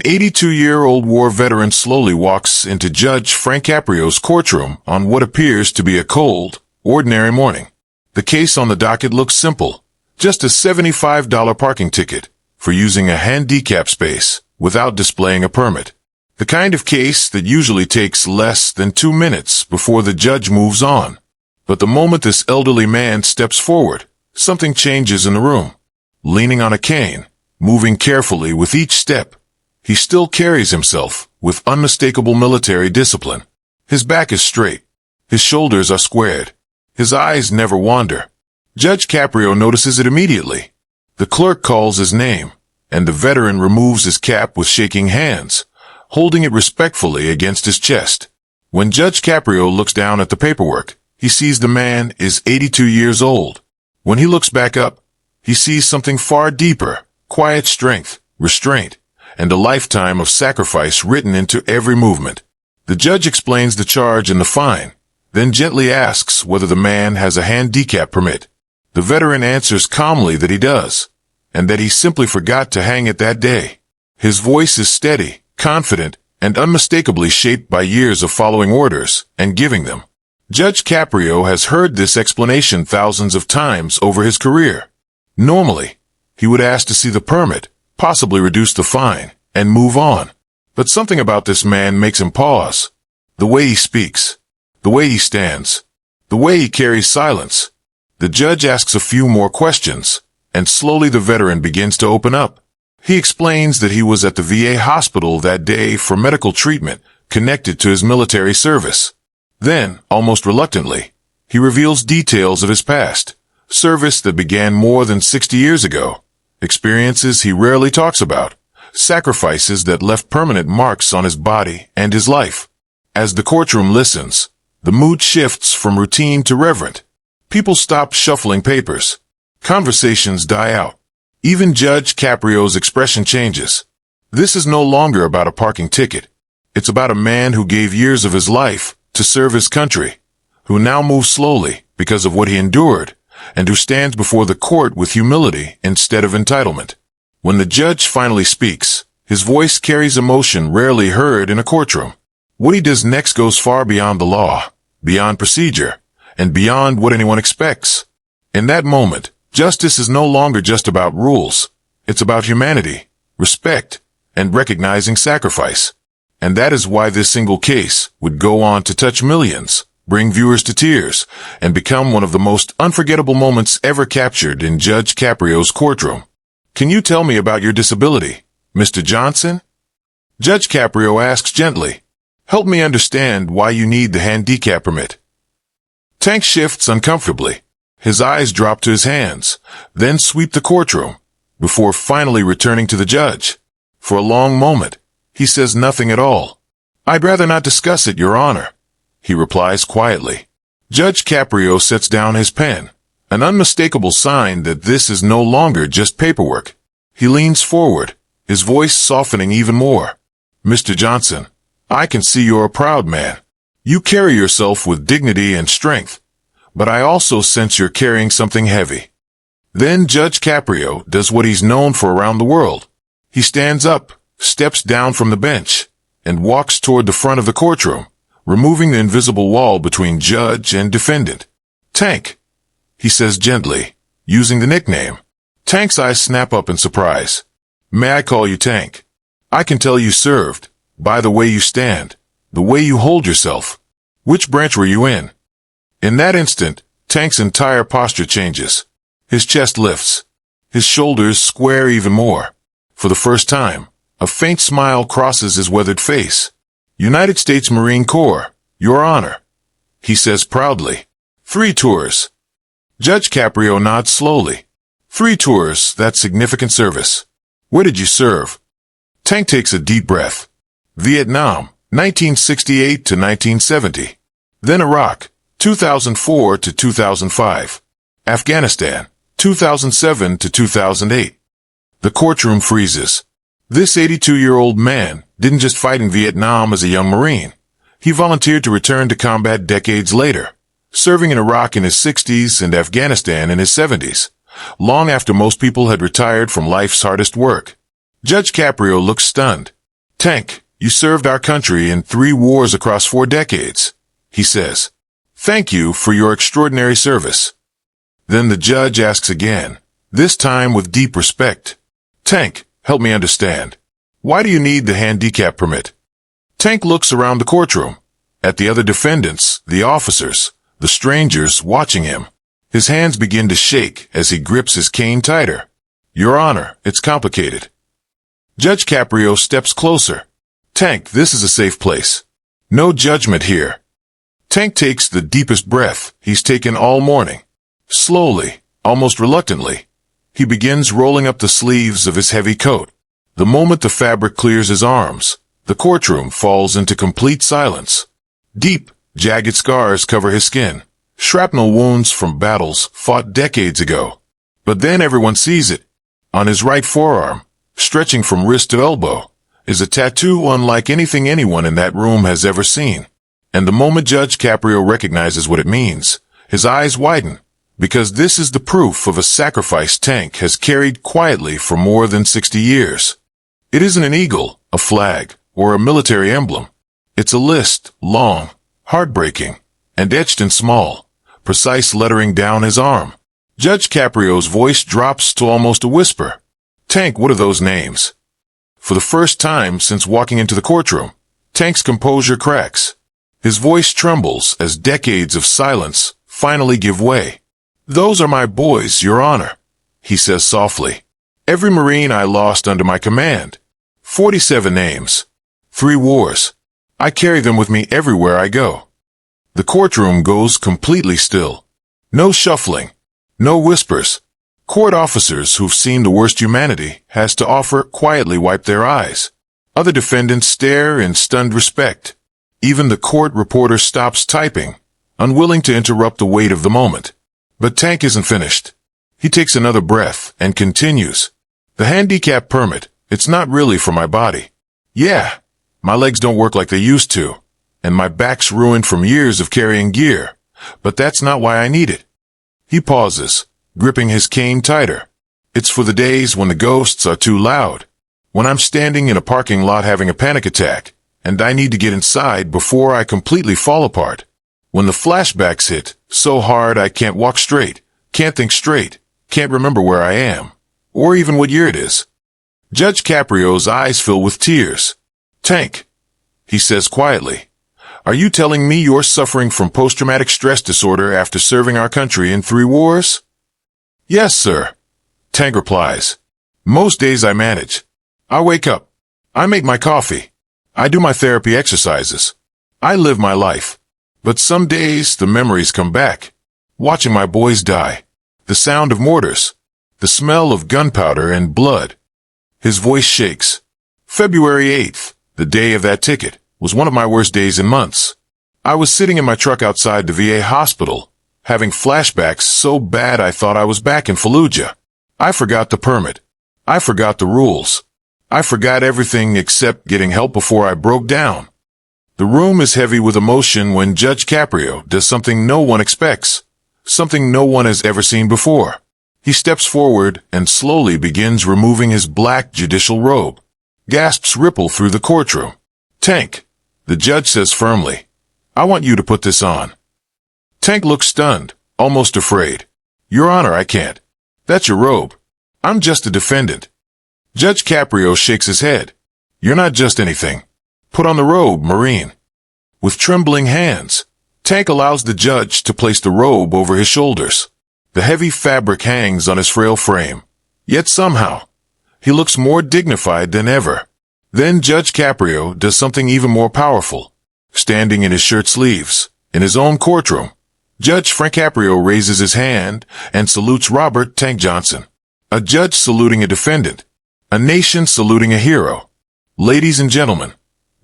An 82-year-old war veteran slowly walks into Judge Frank Caprio's courtroom on what appears to be a cold, ordinary morning. The case on the docket looks simple. Just a $75 parking ticket for using a handicap space without displaying a permit. The kind of case that usually takes less than 2 minutes before the judge moves on. But the moment this elderly man steps forward, something changes in the room. Leaning on a cane, moving carefully with each step, he still carries himself with unmistakable military discipline. His back is straight. His shoulders are squared. His eyes never wander. Judge Caprio notices it immediately. The clerk calls his name, and the veteran removes his cap with shaking hands, holding it respectfully against his chest. When Judge Caprio looks down at the paperwork, he sees the man is 82 years old. When he looks back up, he sees something far deeper, quiet strength, restraint, and a lifetime of sacrifice written into every movement. The judge explains the charge and the fine, then gently asks whether the man has a handicap permit. The veteran answers calmly that he does, and that he simply forgot to hang it that day. His voice is steady, confident, and unmistakably shaped by years of following orders and giving them. Judge Caprio has heard this explanation thousands of times over his career. Normally, he would ask to see the permit, possibly reduce the fine, and move on. But something about this man makes him pause. The way he speaks, the way he stands, the way he carries silence. The judge asks a few more questions, and slowly the veteran begins to open up. He explains that he was at the VA hospital that day for medical treatment connected to his military service. Then, almost reluctantly, he reveals details of his past, service that began more than 60 years ago, experiences he rarely talks about, sacrifices that left permanent marks on his body and his life. As the courtroom listens, the mood shifts from routine to reverent. People stop shuffling papers. Conversations die out. Even Judge Caprio's expression changes. This is no longer about a parking ticket. It's about a man who gave years of his life to serve his country, who now moves slowly because of what he endured, and who stands before the court with humility instead of entitlement. When the judge finally speaks, his voice carries emotion rarely heard in a courtroom. What he does next goes far beyond the law, beyond procedure, and beyond what anyone expects. In that moment, justice is no longer just about rules. It's about humanity, respect, and recognizing sacrifice. And that is why this single case would go on to touch millions, bring viewers to tears, and become one of the most unforgettable moments ever captured in Judge Caprio's courtroom. Can you tell me about your disability, Mr. Johnson? Judge Caprio asks gently. Help me understand why you need the handicap permit. Tank shifts uncomfortably. His eyes drop to his hands, then sweep the courtroom, before finally returning to the judge. For a long moment, he says nothing at all. I'd rather not discuss it, Your Honor, he replies quietly. Judge Caprio sets down his pen, an unmistakable sign that this is no longer just paperwork. He leans forward, his voice softening even more. Mr. Johnson, I can see you're a proud man. You carry yourself with dignity and strength, but I also sense you're carrying something heavy. Then Judge Caprio does what he's known for around the world. He stands up, steps down from the bench, and walks toward the front of the courtroom, removing the invisible wall between judge and defendant. Tank, he says gently, using the nickname. Tank's eyes snap up in surprise. May I call you Tank? I can tell you served, by the way you stand, the way you hold yourself. Which branch were you in? In that instant, Tank's entire posture changes. His chest lifts. His shoulders square even more. For the first time, a faint smile crosses his weathered face. United States Marine Corps, Your Honor, he says proudly. 3 tours. Judge Caprio nods slowly. 3 tours, that's significant service. Where did you serve? Tank takes a deep breath. Vietnam, 1968 to 1970. Then Iraq, 2004 to 2005. Afghanistan, 2007 to 2008. The courtroom freezes. This 82-year-old man didn't just fight in Vietnam as a young Marine. He volunteered to return to combat decades later, serving in Iraq in his 60s and Afghanistan in his 70s, long after most people had retired from life's hardest work. Judge Caprio looks stunned. Tank, you served our country in 3 wars across 4 decades, he says. Thank you for your extraordinary service. Then the judge asks again, this time with deep respect. Tank, help me understand. Why do you need the handicap permit? Tank looks around the courtroom, at the other defendants, the officers, the strangers watching him. His hands begin to shake as he grips his cane tighter. Your Honor, it's complicated. Judge Caprio steps closer. Tank, this is a safe place. No judgment here. Tank takes the deepest breath he's taken all morning. Slowly, almost reluctantly, he begins rolling up the sleeves of his heavy coat. The moment the fabric clears his arms, the courtroom falls into complete silence. Deep, jagged scars cover his skin, shrapnel wounds from battles fought decades ago. But then everyone sees it. On his right forearm, stretching from wrist to elbow, is a tattoo unlike anything anyone in that room has ever seen. And the moment Judge Caprio recognizes what it means, his eyes widen, because this is the proof of a sacrifice Tank has carried quietly for more than 60 years. It isn't an eagle, a flag, or a military emblem. It's a list, long, heartbreaking, and etched in small, precise lettering down his arm. Judge Caprio's voice drops to almost a whisper. Tank, what are those names? For the first time since walking into the courtroom, Tank's composure cracks. His voice trembles as decades of silence finally give way. Those are my boys, Your Honor, he says softly. Every Marine I lost under my command. 47 names. 3 wars. I carry them with me everywhere I go. The courtroom goes completely still. No shuffling. No whispers. Court officers who've seen the worst humanity has to offer quietly wipe their eyes. Other defendants stare in stunned respect. Even the court reporter stops typing, unwilling to interrupt the weight of the moment. But Tank isn't finished. He takes another breath and continues. The handicap permit, it's not really for my body. Yeah, my legs don't work like they used to, and my back's ruined from years of carrying gear, but that's not why I need it. He pauses, gripping his cane tighter. It's for the days when the ghosts are too loud, when I'm standing in a parking lot having a panic attack, and I need to get inside before I completely fall apart. When the flashbacks hit so hard I can't walk straight, can't think straight, can't remember where I am, or even what year it is. Judge Caprio's eyes fill with tears. Tank, he says quietly, are you telling me you're suffering from post-traumatic stress disorder after serving our country in 3 wars? Yes, sir, Tank replies. Most days I manage. I wake up. I make my coffee. I do my therapy exercises. I live my life. But some days the memories come back. Watching my boys die. The sound of mortars. The smell of gunpowder and blood. His voice shakes. February 8th, the day of that ticket, was one of my worst days in months. I was sitting in my truck outside the VA hospital, having flashbacks so bad I thought I was back in Fallujah. I forgot the permit. I forgot the rules. I forgot everything except getting help before I broke down. The room is heavy with emotion when Judge Caprio does something no one expects, something no one has ever seen before. He steps forward and slowly begins removing his black judicial robe. Gasps ripple through the courtroom. Tank, the judge says firmly, I want you to put this on. Tank looks stunned, almost afraid. Your Honor, I can't. That's your robe. I'm just a defendant. Judge Caprio shakes his head. You're not just anything. Put on the robe, Marine. With trembling hands, Tank allows the judge to place the robe over his shoulders. The heavy fabric hangs on his frail frame. Yet somehow, he looks more dignified than ever. Then Judge Caprio does something even more powerful. Standing in his shirt sleeves, in his own courtroom, Judge Frank Caprio raises his hand and salutes Robert Tank Johnson. A judge saluting a defendant. A nation saluting a hero. Ladies and gentlemen,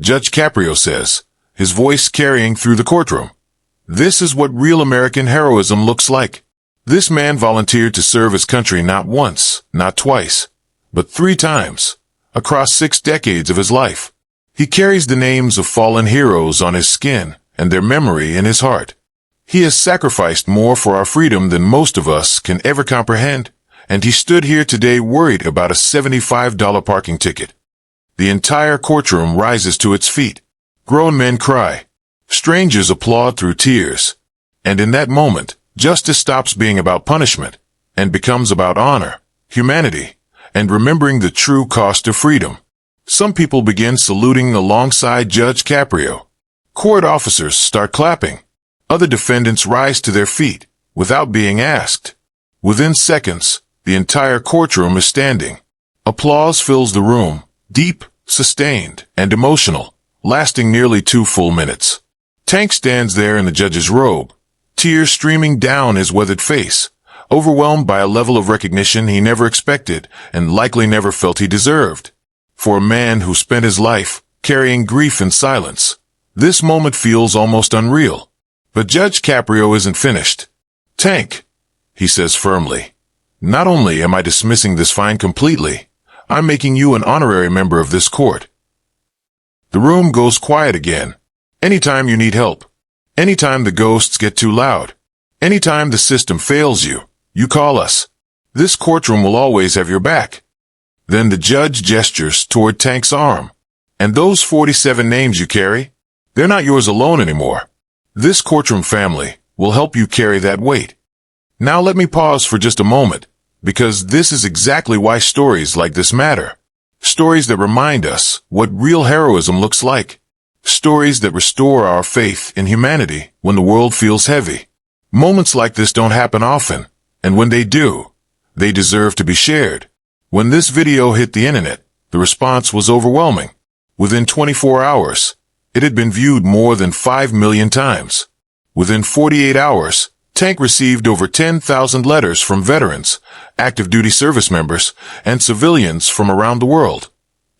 Judge Caprio says, his voice carrying through the courtroom. This is what real American heroism looks like. This man volunteered to serve his country not once, not twice, but 3 times, across 6 decades of his life. He carries the names of fallen heroes on his skin and their memory in his heart. He has sacrificed more for our freedom than most of us can ever comprehend, and he stood here today worried about a $75 parking ticket. The entire courtroom rises to its feet. Grown men cry. Strangers applaud through tears. And in that moment, justice stops being about punishment and becomes about honor, humanity, and remembering the true cost of freedom. Some people begin saluting alongside Judge Caprio. Court officers start clapping. Other defendants rise to their feet without being asked. Within seconds, the entire courtroom is standing. Applause fills the room, deep, sustained, and emotional, lasting nearly 2 full minutes. Tank stands there in the judge's robe, tears streaming down his weathered face, overwhelmed by a level of recognition he never expected and likely never felt he deserved. For a man who spent his life carrying grief in silence, this moment feels almost unreal. But Judge Caprio isn't finished. "Tank," he says firmly, "not only am I dismissing this fine completely, I'm making you an honorary member of this court." The room goes quiet again. Anytime you need help, anytime the ghosts get too loud, anytime the system fails you, you call us. This courtroom will always have your back. Then the judge gestures toward Tank's arm. "And those 47 names you carry, they're not yours alone anymore. This courtroom family will help you carry that weight." Now let me pause for just a moment, because this is exactly why stories like this matter. Stories that remind us what real heroism looks like. Stories that restore our faith in humanity when the world feels heavy. Moments like this don't happen often, and when they do, they deserve to be shared. When this video hit the internet, the response was overwhelming. Within 24 hours, it had been viewed more than 5 million times. Within 48 hours, Tank received over 10,000 letters from veterans, active duty service members, and civilians from around the world,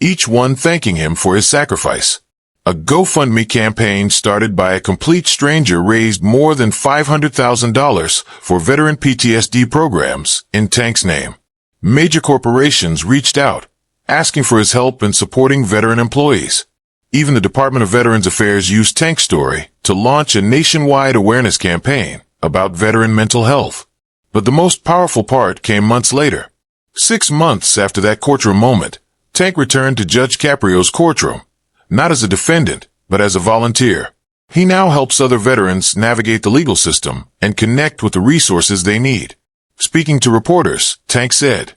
each one thanking him for his sacrifice. A GoFundMe campaign started by a complete stranger raised more than $500,000 for veteran PTSD programs in Tank's name. Major corporations reached out, asking for his help in supporting veteran employees. Even the Department of Veterans Affairs used Tank's story to launch a nationwide awareness campaign about veteran mental health. But the most powerful part came months later. 6 months after that courtroom moment, Tank returned to Judge Caprio's courtroom, not as a defendant, but as a volunteer. He now helps other veterans navigate the legal system and connect with the resources they need. Speaking to reporters, Tank said,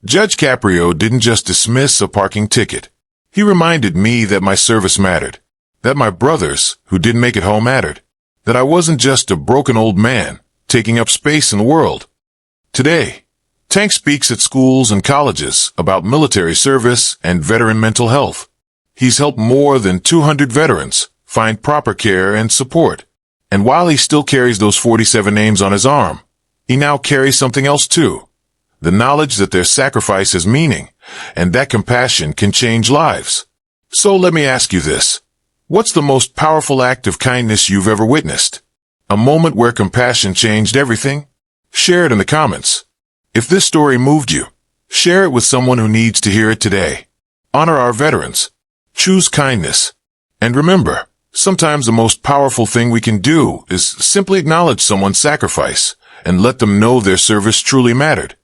"Judge Caprio didn't just dismiss a parking ticket. He reminded me that my service mattered, that my brothers who didn't make it home mattered, that I wasn't just a broken old man taking up space in the world." Today, Tank speaks at schools and colleges about military service and veteran mental health. He's helped more than 200 veterans find proper care and support. And while he still carries those 47 names on his arm, he now carries something else too. The knowledge that their sacrifice has meaning, and that compassion can change lives. So let me ask you this. What's the most powerful act of kindness you've ever witnessed? A moment where compassion changed everything? Share it in the comments. If this story moved you, share it with someone who needs to hear it today. Honor our veterans. Choose kindness. And remember, sometimes the most powerful thing we can do is simply acknowledge someone's sacrifice and let them know their service truly mattered.